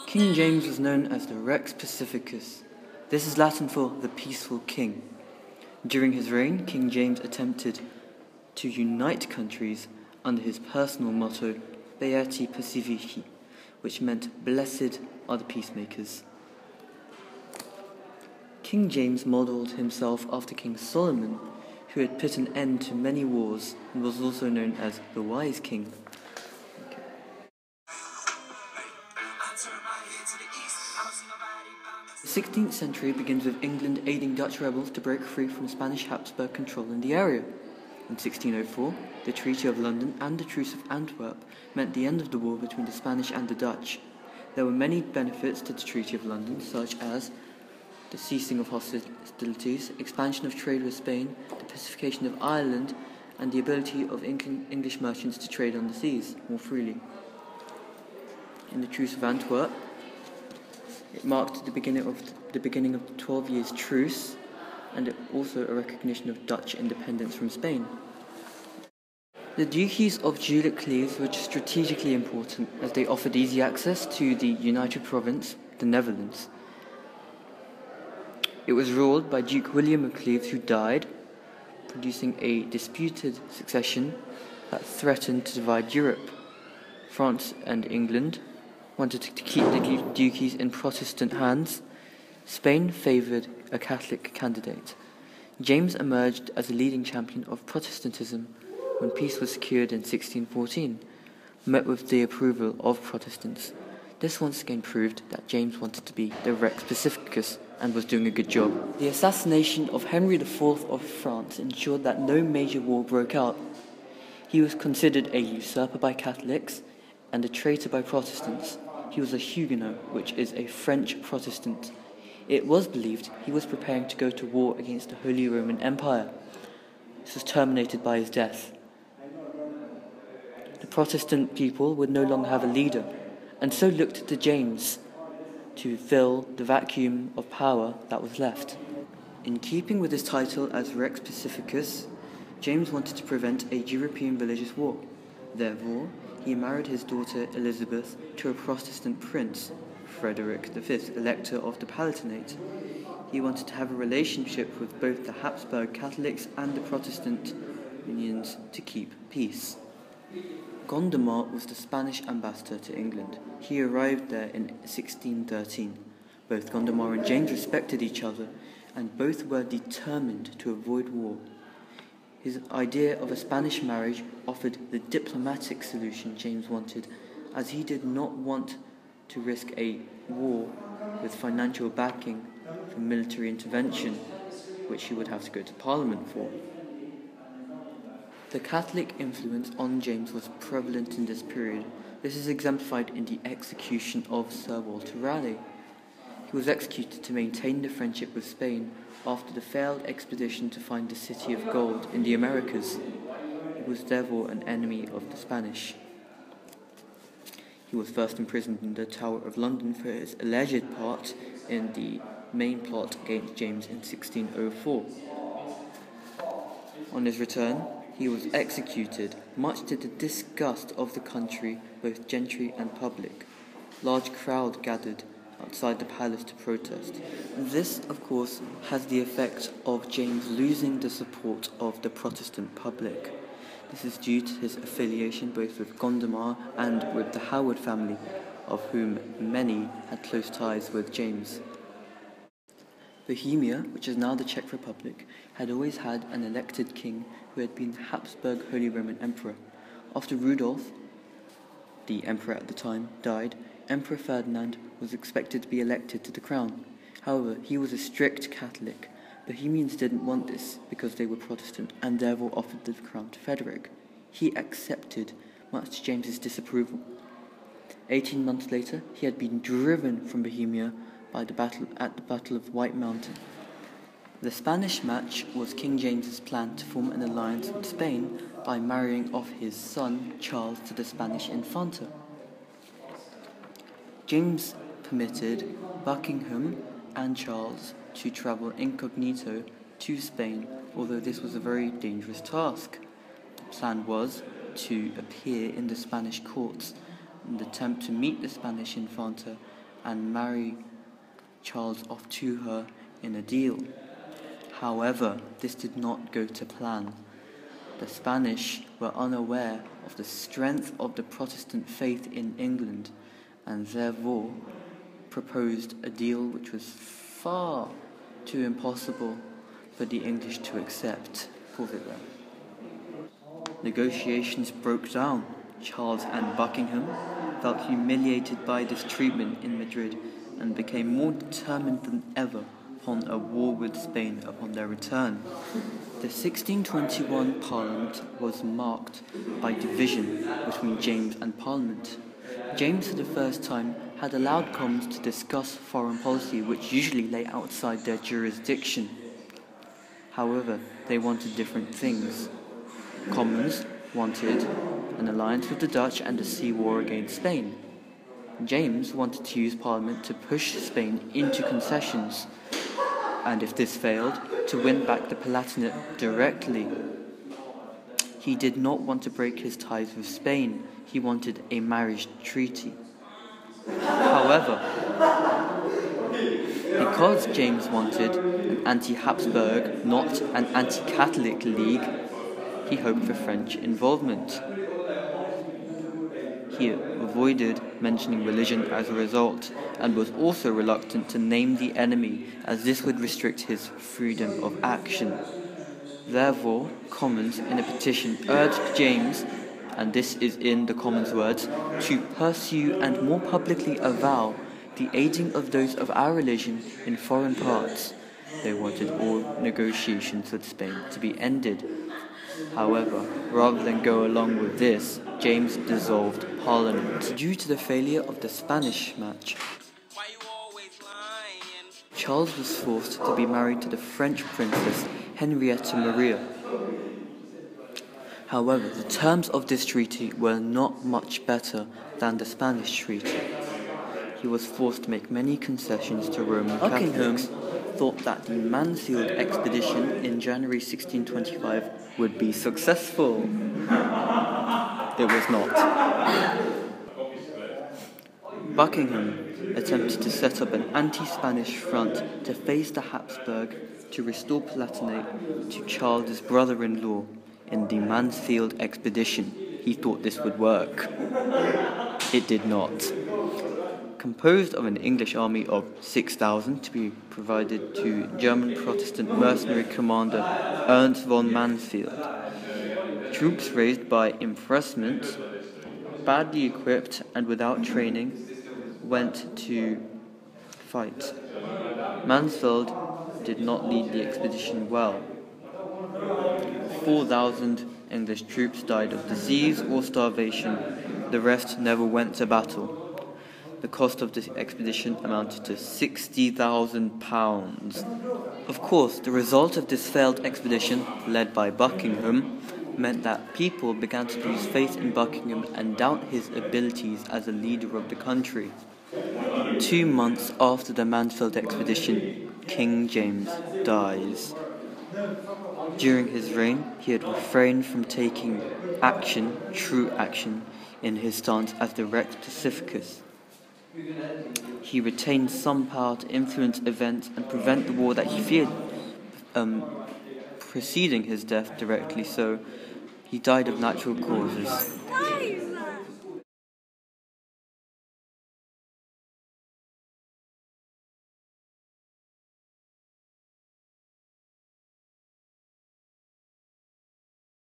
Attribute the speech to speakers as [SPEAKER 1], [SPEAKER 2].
[SPEAKER 1] King James was known as the Rex Pacificus. This is Latin for the peaceful king. During his reign, King James attempted to unite countries under his personal motto, Beati Pacifici, which meant blessed are the peacemakers. King James modelled himself after King Solomon, who had put an end to many wars and was also known as the Wise King. The 16th century begins with England aiding Dutch rebels to break free from Spanish Habsburg control in the area. In 1604, the Treaty of London and the Truce of Antwerp meant the end of the war between the Spanish and the Dutch. There were many benefits to the Treaty of London, such as the ceasing of hostilities, expansion of trade with Spain, the pacification of Ireland, and the ability of English merchants to trade on the seas more freely. In the Truce of Antwerp, it marked the beginning of the 12 years' truce, and also a recognition of Dutch independence from Spain. The duchies of Judea-Cleves were strategically important as they offered easy access to the United Province, the Netherlands. It was ruled by Duke William of Cleves, who died, producing a disputed succession that threatened to divide Europe. France and England wanted to keep the duchies in Protestant hands. Spain favoured a Catholic candidate. James emerged as a leading champion of Protestantism when peace was secured in 1614, met with the approval of Protestants. This once again proved that James wanted to be the Rex Pacificus and was doing a good job. The assassination of Henry IV of France ensured that no major war broke out. He was considered a usurper by Catholics and a traitor by Protestants. He was a Huguenot, which is a French Protestant. It was believed he was preparing to go to war against the Holy Roman Empire. This was terminated by his death. The Protestant people would no longer have a leader, and so looked to James to fill the vacuum of power that was left. In keeping with his title as Rex Pacificus, James wanted to prevent a European religious war. Therefore, he married his daughter Elizabeth to a Protestant prince, Frederick V, Elector of the Palatinate. He wanted to have a relationship with both the Habsburg Catholics and the Protestant unions to keep peace. Gondomar was the Spanish ambassador to England. He arrived there in 1613. Both Gondomar and James respected each other, and both were determined to avoid war. His idea of a Spanish marriage offered the diplomatic solution James wanted, as he did not want to risk a war with financial backing for military intervention, which he would have to go to Parliament for. The Catholic influence on James was prevalent in this period. This is exemplified in the execution of Sir Walter Raleigh. He was executed to maintain the friendship with Spain after the failed expedition to find the City of Gold in the Americas. He was therefore an enemy of the Spanish. He was first imprisoned in the Tower of London for his alleged part in the main plot against James in 1604. On his return, he was executed, much to the disgust of the country, both gentry and public. Large crowds gathered outside the palace to protest. This, of course, has the effect of James losing the support of the Protestant public. This is due to his affiliation both with Gondomar and with the Howard family, of whom many had close ties with James. Bohemia, which is now the Czech Republic, had always had an elected king who had been the Habsburg Holy Roman Emperor. After Rudolf, the emperor at the time, died, Emperor Ferdinand was expected to be elected to the crown. However, he was a strict Catholic. Bohemians didn't want this because they were Protestant and therefore offered the crown to Frederick. He accepted, much to James's disapproval. 18 months later, he had been driven from Bohemia by the Battle of White Mountain. The Spanish match was King James's plan to form an alliance with Spain by marrying off his son Charles to the Spanish Infanta. James permitted Buckingham and Charles to travel incognito to Spain, although this was a very dangerous task. The plan was to appear in the Spanish courts in the attempt to meet the Spanish Infanta and marry Charles off to her in a deal. However, this did not go to plan. The Spanish were unaware of the strength of the Protestant faith in England and therefore proposed a deal which was far too impossible for the English to accept. Pause it there. Negotiations broke down. Charles and Buckingham felt humiliated by this treatment in Madrid and became more determined than ever upon a war with Spain upon their return. The 1621 Parliament was marked by division between James and Parliament. James for the first time had allowed Commons to discuss foreign policy which usually lay outside their jurisdiction. However, they wanted different things. Commons wanted an alliance with the Dutch and a sea war against Spain. James wanted to use Parliament to push Spain into concessions, and if this failed, to win back the Palatinate directly. He did not want to break his ties with Spain. He wanted a marriage treaty. However, because James wanted an anti-Habsburg, not an anti-Catholic league, he hoped for French involvement. He avoided mentioning religion as a result, and was also reluctant to name the enemy, as this would restrict his freedom of action. Therefore, Commons, in a petition, urged James, and this is in the Commons' words, to pursue and more publicly avow the aiding of those of our religion in foreign parts. They wanted all negotiations with Spain to be ended. However, rather than go along with this, James dissolved Parliament. Due to the failure of the Spanish match, Charles was forced to be married to the French princess Henrietta Maria. However, the terms of this treaty were not much better than the Spanish treaty. He was forced to make many concessions to Roman Catholics. Thought that the Mansfield expedition in January 1625 would be successful. It was not. Buckingham attempted to set up an anti-Spanish front to face the Habsburg to restore Palatinate to Charles's brother-in-law in the Mansfield expedition. He thought this would work. It did not. Composed of an English army of 6,000 to be provided to German Protestant mercenary commander Ernst von Mansfield. Troops raised by impressment, badly equipped and without training, went to fight. Mansfield did not lead the expedition well. 4,000 English troops died of disease or starvation. The rest never went to battle. The cost of this expedition amounted to £60,000. Of course, the result of this failed expedition, led by Buckingham, meant that people began to lose faith in Buckingham and doubt his abilities as a leader of the country. 2 months after the Mansfield expedition, King James dies. During his reign, he had refrained from taking action, true action, in his stance as the Rex Pacificus. He retained some power to influence events and prevent the war that he feared preceding his death directly, so he died of natural causes.